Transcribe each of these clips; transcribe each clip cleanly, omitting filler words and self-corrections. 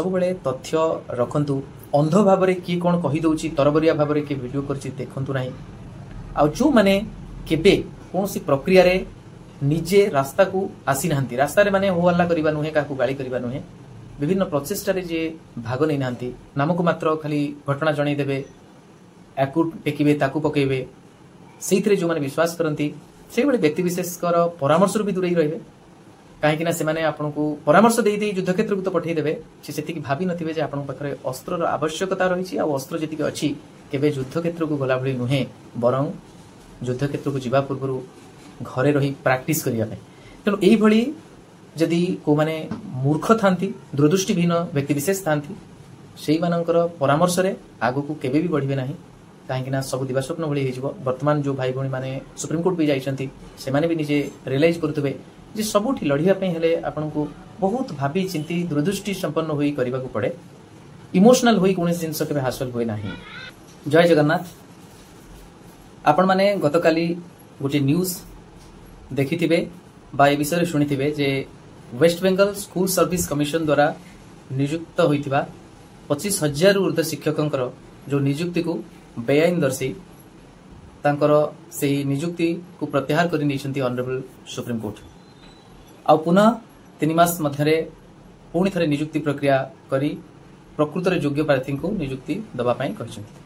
सब बेले तथ्य रखंतु अंध भाव में किए कौन कहीदे तरबरिया भाव में किए वीडियो कर देखु ना आ जो मैंने केबे कौन सी प्रक्रिया रे निजे रास्ता को आसी नांती रास्ता रे माने हो हल्ला करबा नुहे काकू गाली करबा नुहे विभिन्न प्रचेष्टा रे जे भाग नै नांती नामको मात्र खाली घटना जणै देबे याकू टेकिबे ताकू पकेबे सेइथरे जो माने विश्वास करंती से बळे व्यक्ति विशेष कर परामर्श भी दूरे रहिबे काहेकि ना से माने आपनको परामर्श देई देई युद्ध क्षेत्र को तो पठेई देबे से सेति की भाबी नथिबे जे आपन पाखरे अस्त्र रो आवश्यकता रहिछि आ अस्त्र जेति के अछि केबे युद्ध क्षेत्र को गला भली नुहे बरं युद्ध क्षेत्र को जीवा पूर्व घरे रही प्रैक्टिस करिया पे तेणु एई भली जदि को माने मूर्ख थांती दूरदृष्टिहीन व्यक्ति विशेष थांती सेई मानकर परामर्श रे आगु को केबे भी बढ़िबे नाही काहेकि ना सब दिवा स्वप्न भली हेजिवो वर्तमान जो भाई भणी माने सुप्रीम कोर्ट भी जाइछंती से माने भी निजे रियलाइज करथबे जे सबुठी लढिया पे हेले आपनको बहुत भाबी चिंती दूरदृष्टि संपन्न होई करिबा को पड़े इमोशनल होई कोन जिंस केबे हासिल होय नाही। जय जगन्नाथ। आपण माने गतकाली गोटे न्यूज देखिथिबे बा ए विषय शुणिथिबे जे West Bengal school service commission द्वारा नियुक्त होइथिबा 25,000 ऊर्ध्व शिक्षकंकर जो नियुक्ति को बेआईन दर्शे तांकर सेही नियुक्ति को प्रत्याहार करि निछंती ऑनरेबल सुप्रीम कोर्ट आ पुनः 3 मास मध्यरे पुणी थरे नियुक्ति प्रक्रिया करी प्रकृत रे योग्य प्रार्थी को नियुक्ति दबा पई कहिसंती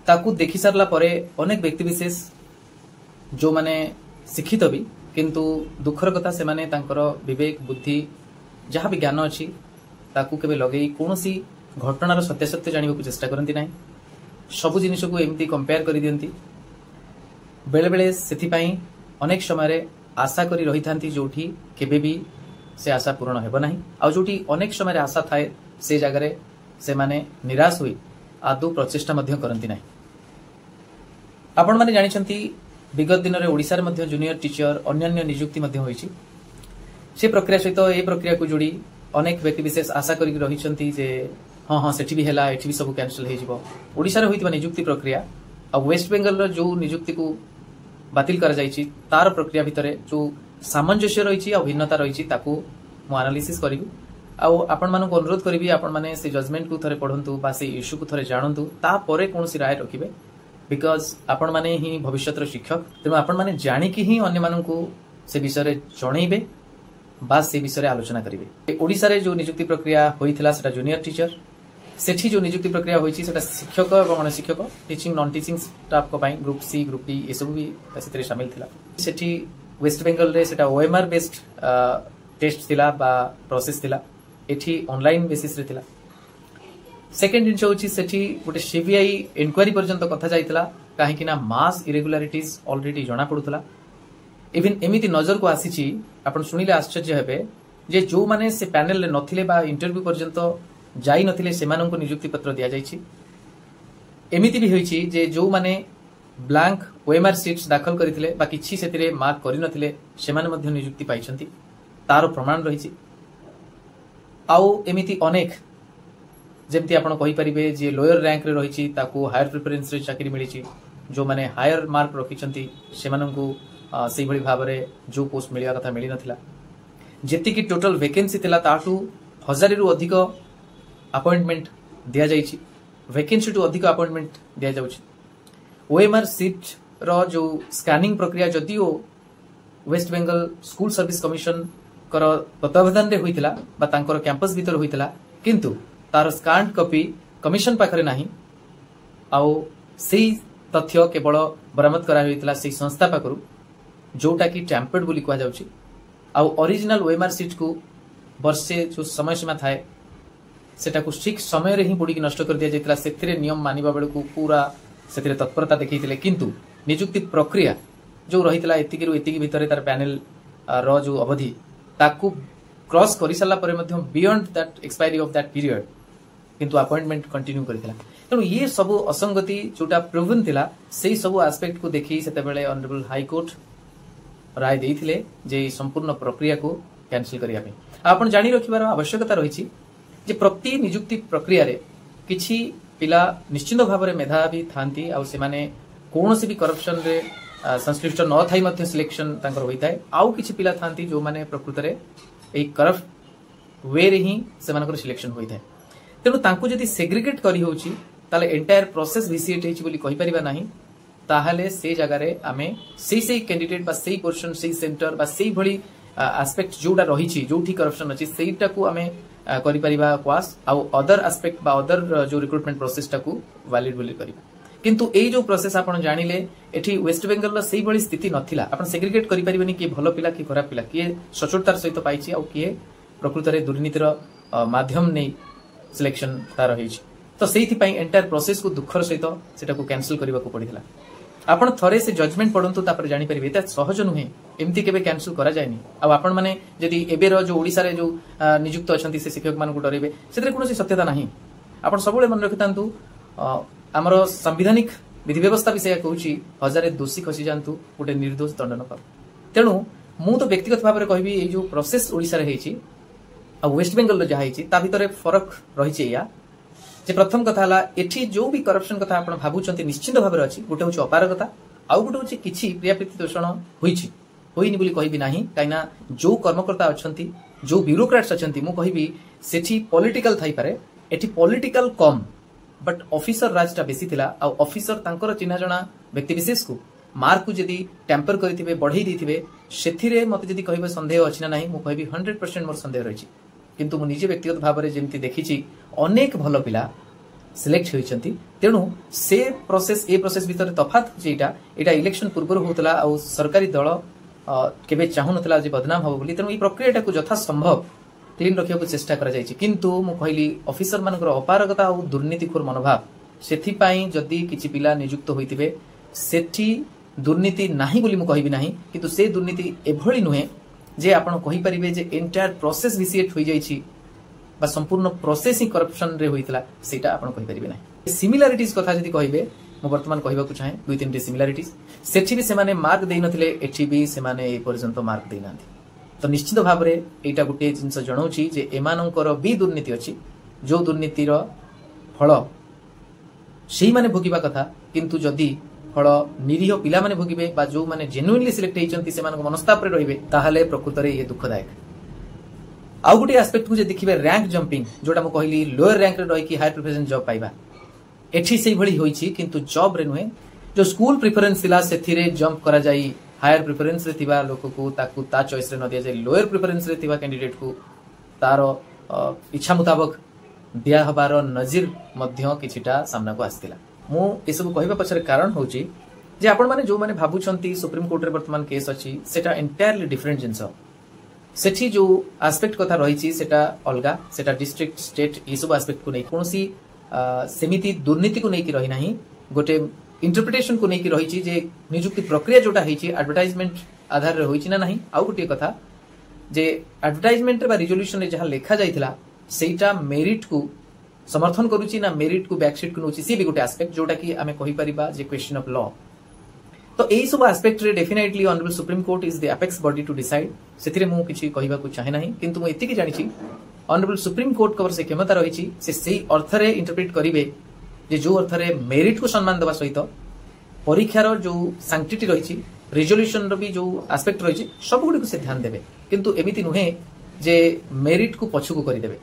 ताकू देखि सारला परे अनेक व्यक्ति विशेष जो माने शिक्षित भी किंतु दुखर कथा से माने तांकर विवेक बुद्धि जहाँ भी ज्ञान अच्छी ताकू केबे लगेई कोनोसी घटनार सत्यासत्य जानिबा को चेष्टा करंती नाही सब जिनिस को एमती कंपेयर करि दियंती बेले बेले सेथि पई अनेक समय रे आशा करी रही थांती जोठी केबे भी से आशा पूर्ण हेबो नाही आ जोठी अनेक समय रे आशा थाए से जगह रे से माने निराश होई आदौ प्रचेष्टा मध्य करंती नाही। आपण माने जानिछंती विगत दिन में ओडिशा रे जूनियर टीचर अन्य नियुक्ति से प्रक्रिया सहित ए प्रक्रिया को जोड़ी अनेक व्यक्ति विशेष आशा करी रही जे हाँ हाँ सेठी भी हैला एठी भी सब कैंसिल हे जिवो ओडिशा रे होइतबा नियुक्ति प्रक्रिया आ वेस्ट बेंगल रो जो नियुक्ति को बातिल करा जायछि तार प्रक्रिया भितरे जो सामंजस्य रहिछि आ भिन्नता रहिछि ताकू मु एनालिसिस करिवि आ आपण मानन को अनुरोध करिवि आपण माने से जजमेंट को थरे पढंतु बा से इश्यू को थरे जानंतु ता परे कोनसी राय रखिबे बिकॉज आपण माने ही भविष्यतर शिक्षक तेणु आपण माने जानिकी ही अन्य माननकू से विषय जणैबे बा से विषय आलोचना करिवे। ओडिशा रे जो नियुक्ति प्रक्रिया होइथिला सेटा जूनियर टीचर सेठी जो नियुक्ति प्रक्रिया होइछि सेटा शिक्षक एवं अणशिक्षक टीचिंग नॉन टीचिंग स्टाफ को पई ग्रुप सी ग्रुप डी ए सब भी सेतरे शामिल थिला। सेठी वेस्ट बेंगल रे सेटा ओएमआर बेस्ड टेस्ट थिला बा प्रोसेस थिला एठी ऑनलाइन बेसिस रे थिला। सेकेंड जिन होची सेठी गोटे सीबीआई इंक्वायरी पर्यंत कथा जाइतला काहेकि ना मास इरेगुलारिटीज ऑलरेडी जणा पडुतला इवन एमिति नजर को आसीची आपण सुनिले आश्चर्य हेबे जे जो माने से पैनल ले नथिले बा इंटरव्यू पर्यंत जाई नथिले सेमानन को नियुक्ति पत्र दिया जायछि एमिति भी होईछि जे जो माने ब्लैंक ओएमआर सीट्स दाखल करिथिले बा किछि सेतिरे मार्क करि नथिले सेमाने मध्य नियुक्ति पाइछंती तारो प्रमाण रहिछि। आउ एमिति अनेक जेमती आपण कहि परिबे जे लोअर रैंक रे रहिछि ताकू हायर प्रेफरेंस रे चाकरी मिलिछि जो माने हायर मार्क रखिछंती सेमाननकू से भली भाव रे जो पोस्ट मिलिया कथा मिली नथिला जेति की टोटल वैकेंसी थिला ताटू 1000 रु अधिक अपॉइंटमेंट दिया जाइछि वैकेंसी टू अधिक अपॉइंटमेंट दिया जाउछि। ओएमआर सीट रो जो स्कैनिंग प्रक्रिया जदिओ West Bengal school service commission कर तत्वावधान रे होइतिला बा तांकर कैंपस भीतर होइतिला किंतु तार स्कैन्ड कॉपी कमिशन पाखरे नाही आउ सेही तथ्य केवल बरामद करा होइतिला सेही संस्था पाखरु जोटा की टैंपर्ड बोली कहा जाउछि आउ ओरिजिनल ओएमआर सीट को वर्षे जो समय सीमा थाए सेटा को ठीक समय रे ही बुडी की नष्ट कर दिया जाइतला सेथिरे नियम मानिबा बेले को पूरा सेथिरे तत्परता देखैतिले किंतु नियुक्ति प्रक्रिया जो रहितला एतिकी रु एतिकी भितरे तार पैनल रो जो अवधि ताकू क्रॉस करि सला परे मध्य beyond that expiry of that period किंतु अपॉइंटमेंट कंटिन्यू करितला तेणु ये सब असंगति जोटा प्रूवन थिला सेही सब एस्पेक्ट को देखि सेते बेले ऑनरेबल हाई कोर्ट राय देइथिले जे संपूर्ण प्रक्रिया को कैंसिल करिया पे आपण जानि रखिबार आवश्यकता रहिछि जे प्रति नियुक्ति प्रक्रिया रे किछि पिला निश्चित भाव में मेधावी थांती आ से माने कोनोसी भी करप्शन रे संश्लिष्ट न थाई मध्य सिलेक्शन तांकर होइताय आउ किछि पिला थांती जो माने प्रकृत रे ए करप्ट वे रे ही सेमानकर सिलेक्शन होइଥାଏ तेणु तांकु जदि सेग्रीगेट करी होउची ताले एंटायर प्रोसेस विसिएट हेची बोली कहि परिबा नाही ताहले से जगह रे आमे सेई कैंडिडेट बा सेई पोर्शन सेई सेंटर बा सेई भली एस्पेक्ट जोडा रहिची जोठी करप्शन अछि सेईटा को आमे करि परिबा क्वास आ अदर एस्पेक्ट बा अदर जो रिक्रुटमेंट प्रोसेस टा को वैलिड बोली करिबा किंतु एई जो प्रोसेस आपण जानिले एठी वेस्ट बेंगल रा सेई भली स्थिति नथिला आपण सेग्रीगेट करि परिबेनी कि भलो पिला कि खराब पिला कि सचोटतार सहित पाइछि आ कि प्रकृत रे दुर्नीतिर माध्यम नै सिलेक्शन तार होइछि तो सेइथि पई एंटायर प्रोसेस को दुखर सहित सेटा को कैंसिल करबा को पडिथिला आपण थरे से जजमेंट पढंतु तापर जानि परिबे एता सहज नुहे एमती केबे कैंसिल करा जायनी अब आपण माने जदि एबेर जो ओडिसा रे जो नियुक्त अछंती से शिक्षक मान को डरेबे सेतरे कोनोसी सत्यता नाही आपण सबले मन रखितांतु हमरो संवैधानिक विधि व्यवस्था विषय कहूची हजारे दोषी खसी जानतु गोटे निर्दोष दंड न पाउ तेणु मु तो व्यक्तिगत भाव में कहबी ए जो प्रोसेस ओडिसा रे हेची आ वेस्ट बेंगल रो जहा हेची ता भितरे फरक रहिছে या जे प्रथम कथा हला एठी जो भी करप्शन कथा आपण भाबुचंती निश्चित भाव में अछि गोटे होची अपारगता आ गोटे होची किछि प्रियाप्रीति दोषण होईची होइनी बोली कहबी नाही काइना जो कर्मकर्ता अछंती जो ब्यूरोक्रेट्स अछंती मु कहबी सेठी पॉलिटिकल थाई पारे एठी पॉलिटिकल कम बट ऑफिसर राजटा बेसी थिला आ ऑफिसर तांकर चिन्हा जणा व्यक्ति विशेष को मार्क को जदी टेम्पर करथिबे बढ़ाई दिथिबे सेथिरे मते जदी कहबे संदेह अछि ना नाही मु कहबी 100% मोर संदेह रहिछि किंतु मु निजे व्यक्तिगत भाव रे जेमति देखिछि अनेक भलो पिला सिलेक्ट होइछंती तेणु से प्रोसेस ए प्रोसेस भीतर तफात जेटा एटा इलेक्शन पूर्व होतला आ सरकारी दल केबे चाहु नथला जे बदनाम हो बोली तेणु ई प्रक्रियाटा को यथा संभव क्लीन रखिया को चेष्टा करा जायछि किंतु मु कहली ऑफिसर मानकर अपारगता और दुर्नीतिखोर मनोभाव सेथि पई जदी किछि पिला नियुक्त होइतिबे सेठी दुर्नीति नाही बोली मु कहबी नाही किंतु से दुर्नीति एभली नुहे जे आपण कहि परिबे जे एंटायर प्रोसेस विसिएट होई जायछि बा संपूर्ण प्रोसेस ही करप्शन रे होइतला सेटा आपण कहि परिबे नाही सिमिलरिटीज कथा जदी कहिबे मु वर्तमान कहबा को चाहे दुई तीन सिमिलरिटीज सेठी भी सेमाने मार्क देइ नथिले एठी भी सेमाने ए पर्यंत मार्क देइ नाथि तो निश्चित भाव में एटा गोटे जिनस जनाऊँगी जे एमानंकर भी दुर्नीति अच्छी जो दुर्नीतिर फल से माने भोगिबा कथा किंतु जदि फल निरीह पिला माने भोगिबे बा जो माने जेन्युइनली सिलेक्ट होइचंती सेमानक मनस्ताप रे रहिबे ताहाले प्रकृत रे ये दुखदायक आउ गोटे एस्पेक्ट को जे देखिबे रैंक जंपिंग जोटा मु कहली लोअर रैंक रे रही कि हायर प्रिफरेंस जॉब पाइबा एठी सेही भली होईची किंतु जॉब रे नुहे जो स्कूल प्रिफरेंस थिला सेथिरे जंप करा जाई हायर प्रिफरेंस रे थिबा लोक को ताकू ता चॉइस रे न दिया जाय लोअर प्रिफरेंस रे थिबा कैंडिडेट को तारो इच्छा मुताबिक दिया हबार नजीर मध्य किछिटा सामना को आस्तिला मु ए सब कहबा पछरे कारण होची जे आपण माने जो माने भाबुचंती सुप्रीम कोर्ट रे वर्तमान केस अछि सेटा एंटायरली डिफरेंट जिंस सेठी जो एस्पेक्ट कथा रहिछि सेटा अलगा सेटा डिस्ट्रिक्ट स्टेट ई सब एस्पेक्ट को नै कोनोसी सेमिति दुर्नीति को नै कि रहि नाही गोटे इंटरप्रिटेशन को लेकिन रही जे नियुक्ति प्रक्रिया जोटा होती एडवर्टाइजमेंट आधार रे होइछि ना नहीं आउ गोटे कथा जे एडवर्टाइजमेंट बा रिजोल्यूशन रे जहां लिखा जाइथिला सेटा मेरिट को समर्थन करूची ना मेरिट को बैकसीट को नउची सी भी गोटे एस्पेक्ट जोटा कि आमे कहि परिबा जे क्वेश्चन ऑफ लॉ तो एई सब एस्पेक्ट रे definitely honourable supreme court is the apex body to decide सेथिरे मु किछि कहिबा को चाहे नाही किंतु मु एति कि जानिछि ऑनरेबल सुप्रीम कोर्ट कवर से क्षमता रहिछि से सेही अर्थ रे इंटरप्रेट करिवे जे जो अर्थ रे मेरिट को सम्मान देवा सहित परीक्षार जो सैंक्टिटी रही रिजोल्यूशन रो भी जो एस्पेक्ट रही सब गुडी को से ध्यान देबे किंतु एमिति नुहे जे मेरिट को पछुको करि देबे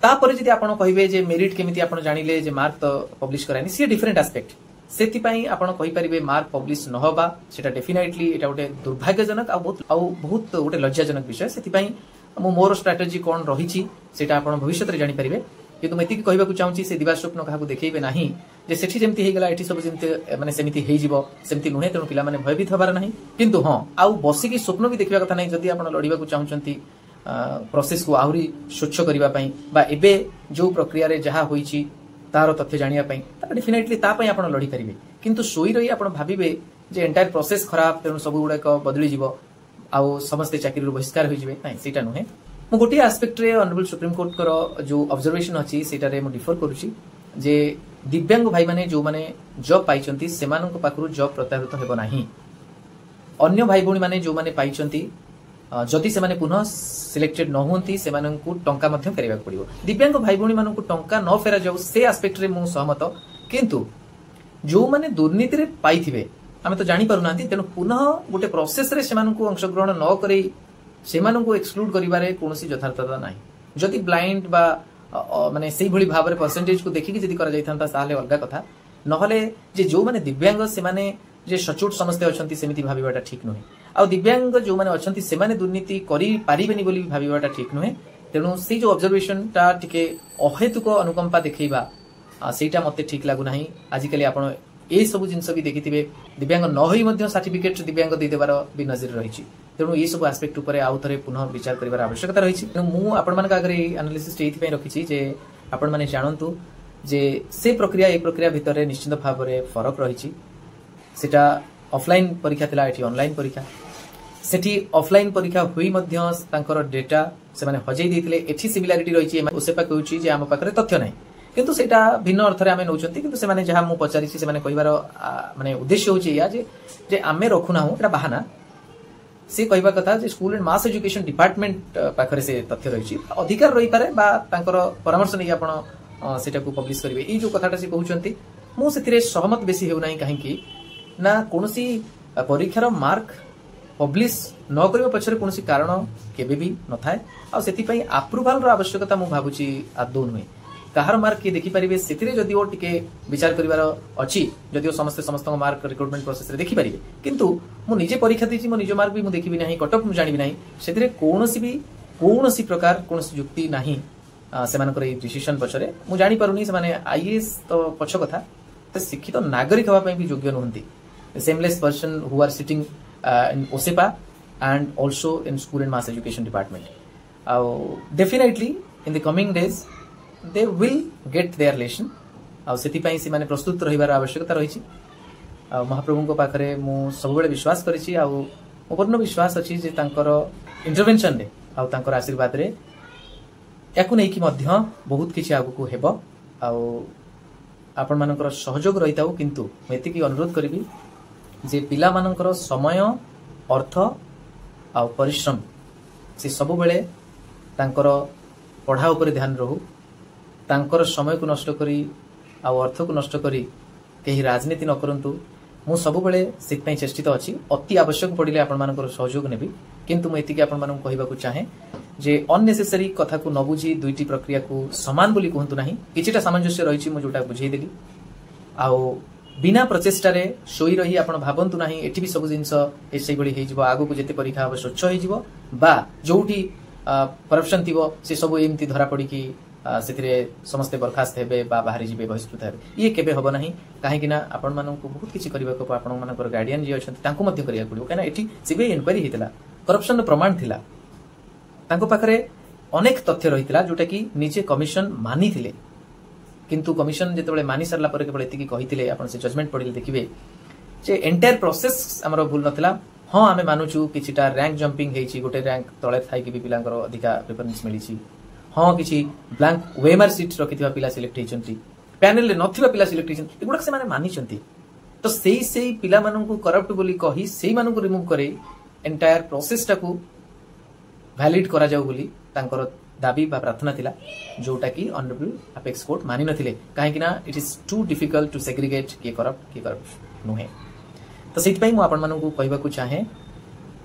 तापर जदि आपण कहिबे जे मेरिट केमिति आपण जानिले जे मार्क तो पब्लिश करानी सी डिफरेंट एस्पेक्ट सेति पई आपण कहि परिबे मार्क पब्लिश न होबा सेटा डेफिनेटली एटा गोटे दुर्भाग्यजनक आ बहुत गोटे लज्जाजनक विषय सेति पई मो मोर स्ट्रेटजी कोन रहिछि सेटा आपण भविष्य रे जानि परिबे किंतु मैं कहबा चाहूँगी से दिवा स्वप्न क्या देखेबे नाही जे सेठी जेमती हेगला एठी सब जेमती माने सेमिति हेइ जिवो सेमती नुहे तेणु पिला माने भयभीत हबार नाही किंतु हां आउ बसिकी स्वप्न भी देखिबा कथा नाही जदि आपण लड़िबा को चाहूचंती प्रोसेस को आहुरी स्वच्छ करिबा पई बा एबे जो प्रक्रिया रे जहा होईची तार तथ्य जानिया पई ता डेफिनेटली ता पई आपण लड़ी करिवे किंतु सोई रही आपण भाबिबे जे एंटायर प्रोसेस खराब तेणु सब गुडा को बदली जिवो आउ समस्त चाकरी बहिष्कार होई जिवे नाही सेटा नुहे मु गोटे एस्पेक्ट रे ऑनरेबल सुप्रीम कोर्ट कर जो ऑब्जर्वेशन अछि सेटा रे मु डिफर करूची जे दिव्यांग भाई माने जो माने जॉब पाइचंती सेमानक पाखरु जॉब प्रत्याहृत हेबो नाही अन्य भाई भौणी माने जो माने पाइचंती जदि सेमाने पुनः सिलेक्टेड न होंती सेमानकु टंका मध्य फेरबा पड़िबो दिव्यांग भाई भौणी मानकु टंका न फेरा जाऊ से एस्पेक्ट रे मु सहमत किंतु जो माने दुर्नीति रे पाइथिबे आमे तो जानि पारु नांती तेनु पुनः गोटे प्रोसेस रे सेमानकु अंशग्रहण न करै सेमानंकु एक्सक्लूड करिबारे कोनोसी यथार्थता नाही जदि ब्लाइंड बा माने सेही भली भाबरे परसेंटेज को देखि कि जदि करा जाइथांता ताले अलगा कथा नहले जे जो माने दिव्यांग से माने जे सचोट समस्ते अछंती सेमिति भाबिबाटा ठीक नहे आ दिव्यांग जो माने अछंती से माने दुर्नीति करि पारिबेनी बोली भाबिबाटा ठीक नहे तेणु से जो ऑब्जर्वेशन टा टिके अहेतुक अनुकंपा देखैबा सेटा मते ठीक लागु नाही आजिकली आपण ए सब जिंस भी देखिथिबे दिव्यांग न होई मध्ये सर्टिफिकेट दिव्यांग दे देबार भी नजर रहिछि तेणु ये सब एस्पेक्ट ऊपर आउ थरे पुनः विचार करिवार आवश्यकता रहिछि तेणु मु आपण मान का आगे एनालिसिस एथि पय रखिछि जे आपण माने जानंतु जे से प्रक्रिया ए प्रक्रिया भितर निश्चित भाव रे फरक रहिछि सेटा ऑफलाइन परीक्षा थिला एठी ऑनलाइन परीक्षा सेठी ऑफलाइन परीक्षा होई मध्ये तांकर डेटा से माने हजै दैथिले एठी सिमिलारिटी रहिछि ओसेपा कहउछि जे हम पाखरे तथ्य नै किंतु सेटा भिन्न अर्थरे आमे नउचंती किंतु से माने जहा मु पचारिछि से माने कहिबार माने उद्देश्य होछि या जे आमे रखुना हूं एटा बहाना से कहबा कथा जे school and mass education department पाखरे से तथ्य रहिछि अधिकार रहि पारे बा तांकर परामर्श नै आपण सेटा को पब्लिश करिवे ई जो कथाटा से कहउचंती मु सेथिरे सहमत बेसी हेउ नाही काहे कि ना कोनोसी परीक्षार मार्क पब्लिश न करिवा पछरे कोनोसी कारण केबे भी न थाए आ सेति पई अप्रूवल रो आवश्यकता मु भाबुची आदौ नहे कहार मार्क किए देखिपारे से जदि टिके विचार कर जदि समस्त मार्क रिक्रुटमेंट प्रोसेस रे देखिपारे किंतु मु निजे परीक्षा देछि मो निज मार्क भी मु देखिबि नाही कटअप मु जानिबि नाही सेतिरे कोनोसी प्रकार कोनोसी युक्ति नाही सेमानकर ए डिसिजन पछरे मु जानि पारुनी से माने आईएएस तो पछ कथा त शिक्षित नागरिक हवा पई भी योग्य नहंती seamless person who are sitting in OSEPA and also in school and mass education department definitely in the coming days they will get their relation आ सेति पई से माने प्रस्तुत रहिबार आवश्यकता रहिछि आ महाप्रभु को पाखरे मु सब बेले विश्वास करिछि आ पूर्ण विश्वास अछि जे तांकर इंटरवेंशन रे आ तांकर आशीर्वाद रे याकु नै कि मध्य बहुत किछि आगु को हेबो आ आपण मानकर सहयोग रहिताउ किंतु मेति की अनुरोध करबी जे पिला मानकर समय अर्थ आ परिश्रम से सब बेले तांकर पढ़ा ऊपर ध्यान रहू तांकर समय को नष्ट करी आ अर्थ को नष्ट करी कहीं राजनीति न करंतु मु सब बेले सिट पई चेष्टित अछि अति आवश्यक पड़िले आपण मानकर सहयोग नेबी किंतु मु एतिके आपण मानन कहबा को चाहे जे अननेसेसरी कथा को न बुझी दुईटी प्रक्रिया को समान बोली कहंतु नाही किछिटा सामंजस्य रहिछि मु जोटा बुझेई देली आ बिना प्रचेष्टा रे सोई रही आपण भाबंतु नाही एठी भी सब जिंस एसै बळी हेइ जिवो आगो को जेते परीक्षा अब स्वच्छ हेइ जिवो बा जोठी करप्शन थिबो से सब एमती धरा पड़ी कि सेथिरे समस्त बरखास्त हेबे बा बाहरी जिबे बहिष्कृत हेबे ये केबे होबो नाही काहे कि ना आपण मानन को बहुत किछि करबा को आपण मानकर गार्डियन जे अछन तांको मध्य करिया पड़ियो काना एठी सीबीआई इंक्वायरी हितला करप्शन प्रमाण थिला तांको पाखरे अनेक तथ्य रहितला जोटा कि निजे कमिशन मानि थिले किंतु कमिशन जेतेबेले मानि सरला परे केवल एतिकी कहिथिले आपण से जजमेंट पढिले देखिबे जे एंटायर प्रोसेस हमरो भूल नथिला हां आमे मानुचु किछिटा रैंक जंपिंग हेछि गोटे रैंक तळे थाई कि पिलांकर अधिका प्रेफरेंस मिलिछि हाँ किसी ब्लैंक वेमर सीट रखिथिबा पिला सिलेक्ट हेचंती पैनल रे नथिबा पिला सिलेक्ट हेचंती एगुडा से माने मानिचंती तो सेही पिला माननकु करप्ट बोली कही सेही माननकु रिमूव करे एंटायर प्रोसेस टाकू वैलिड करा जाऊ बोली तांकर दाबी बा प्रार्थना थिला जोटा कि ऑनरेबल अपेक्स कोर्ट मानि नथिले काहे कि ना it is too difficult to segregate के करप्ट नुहे तो सेति पई मु आपण माननकु कहबा को चाहे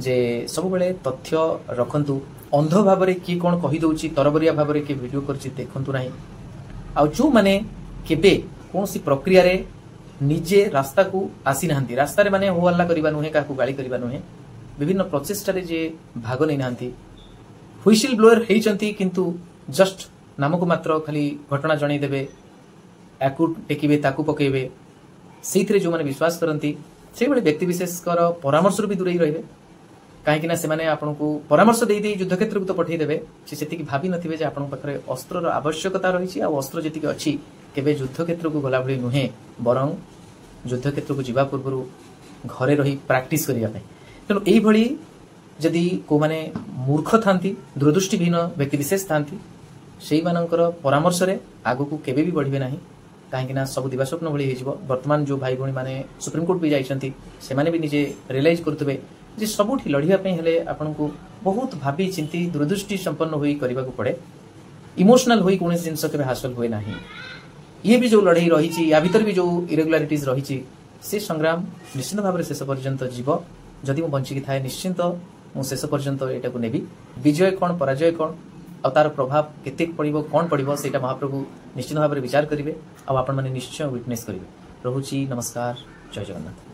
जे सब बेले तथ्य रखंतु अंध भाव में किए कौन कही दउछि तरबरिया भाव में किए वीडियो करछि देखंतु नाही आ जो माने केबे कोनसी प्रक्रिया रे निजे रास्ता को आसी नाहंती रास्ता रे माने हो हल्ला करबा नुहे काकू गाली करबा नुहे विभिन्न प्रचेष्टा रे जे भाग नै नाहंती व्हिसिल ब्लोअर हेइचंती किंतु जस्ट नामको मात्र खाली घटना जणै देबे याकू टेकिबे ताकू पकेबे सेइथरे जो माने विश्वास करंती से बेले व्यक्ति विशेष कर परामर्श भी दूरे रहिबे काहे कि ना से माने आपन को परामर्श देई देई युद्ध क्षेत्र को तो पठै देबे से सेति की भाबी नथिबे जे आपन पाखरे अस्त्र रो आवश्यकता रहिछि आ अस्त्र जेति के अछि केबे युद्ध क्षेत्र को गला भली नुहे बरं युद्ध क्षेत्र को जीवा पूर्व घरे रही प्रैक्टिस करिया पय तेनु एई भली जदि को माने मूर्ख थांती दूरदृष्टिहीन व्यक्ति विशेष थांती सेई मानकर परामर्श रे आगु को केबे भी बढ़िबे नाही काहे कि ना सब दिवा स्वप्न भली हेजिवो वर्तमान जो भाई भणी माने सुप्रीम कोर्ट भी जाइछंती से माने भी निजे रियलाइज करतबे जे सबुठी लढिया पय हेले आपन को बहुत भाबी चिंती दूरदृष्टि संपन्न होई करबा को पड़े इमोशनल होई कोनस जिंस के हासिल होय नाही ये भी जो लड़ाई रही या भीतर भी जो इरेगुलारिटीज रही से संग्राम निश्चित भाव में शेष पर्यंत जीव जदि मु बंचिकी थाए निश्चित ମୁଁ ଶେଷ ପର୍ଯ୍ୟନ୍ତ ଏଟାକୁ ନେବି। ବିଜୟ କ'ଣ ପରାଜୟ କ'ଣ ଆଉ ତାର ପ୍ରଭାବ କେତେ ପଡ଼ିବ କ'ଣ ପଡ଼ିବ ସେଇଟା ମହାପ୍ରଭୁ ନିଶ୍ଚିତ ଭାବରେ ବିଚାର କରିବେ ଆଉ ଆପଣମାନେ ନିଶ୍ଚୟ ୱିଟନେସ୍ କରିବେ। ରହୁଛି, ନମସ୍କାର, ଜୟ ଜଗନ୍ନାଥ।